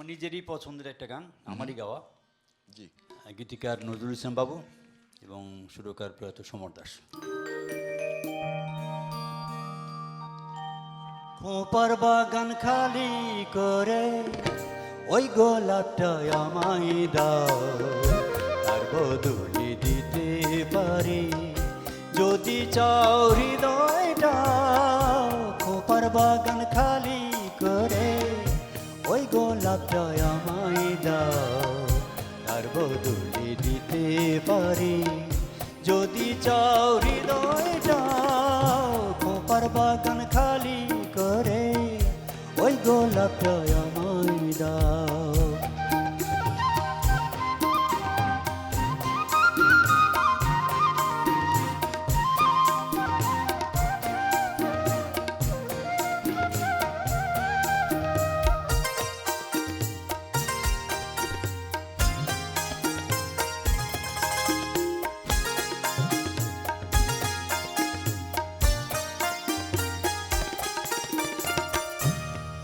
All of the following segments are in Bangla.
আমার নিজেরই পছন্দের একটা গান, আমারই গাওয়া। জি। গীতিকার নজরুল ইসলাম বাবু এবং সুরকার প্রয়াত সমর দাস। খোপার বাগান খালি করে ওই গোলাপটা আমায় দাও, তার বদলে দিতে পারি যদি চাও হৃদয়টা। খোপার বাগান খালি করে ওই গোলাপটা আমায় দাও, তার বদলে দিতে পারি যদি চাও হৃদয়টা। খোপার বাগান খালি করে ওই গোলাপটা আমায় দাও।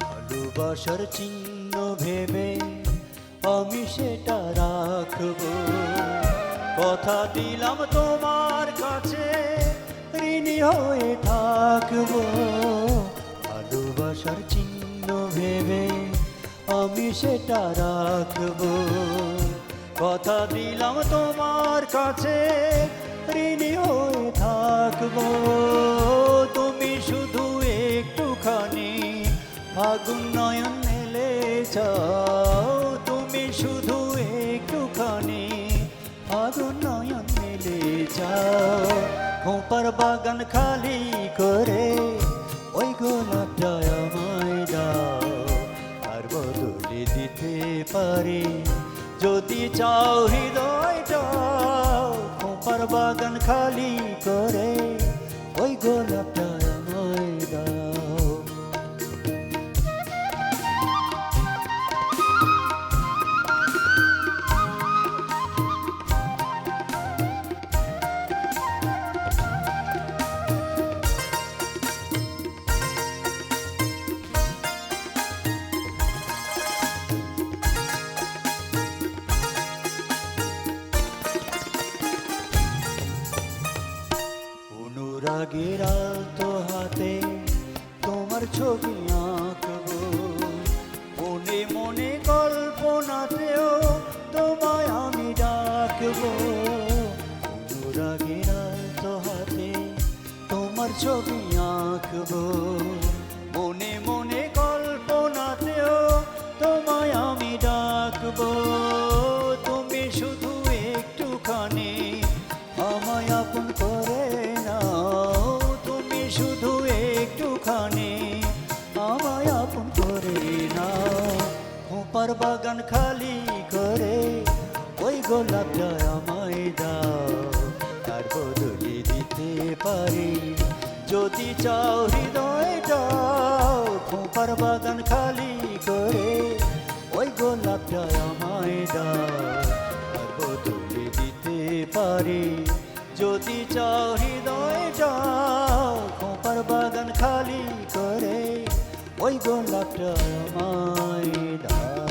ভালোবাসার চিহ্ন ভেবে আমি সেটা রাখবো, কথা দিলাম তোমার কাছে ঋণী হয়ে থাকবো। ভালোবাসার চিহ্ন ভেবে আমি সেটা রাখবো, কথা দিলাম তোমার কাছে ঋণী হয়ে থাকবো। তুমি শুধু একটুখানি ফাগুন নয়ন মেলে যাও, তুমি শুধু একটুখানি ফাগুন নয়ন মেলে যাও। খোপার বাগান খালি করে ওই গোলাপটা আমায় দাও, তার বদলে দিতে পারি যদি চাও হৃদয়টা। খোপার বাগান খালি করে ওই গোলাপটা আমায় দাও। অনুরাগের আলতো হাতে তোমার ছবি আঁকবো, মনে মনে কল্পনাতেও তোমায় আমি ডাকবো। অনুরাগের আলতো হাতে তোমার ছবি আঁকবো, মনে মনে কল্পনাতেও তোমায় আমি ডাকবো। তুমি শুধু একটুখানি আমায় আপন করে নাও, তুমি শুধু একটুখানি আমায় আপন করে নাও। খোপার বাগান খালি করে ওই গোলাপটা আমায় দাও, তার বদলে দিতে পারি যদি চাও হৃদয়টা। খোপার বাগান খালি করে ওই গোলাপটা আমায় দাও, তার বদলে দিতে পারি যদি চাও হৃদয়টা। খোপার বাগান খালি করে ওই গোলাপটা আমায় দাও।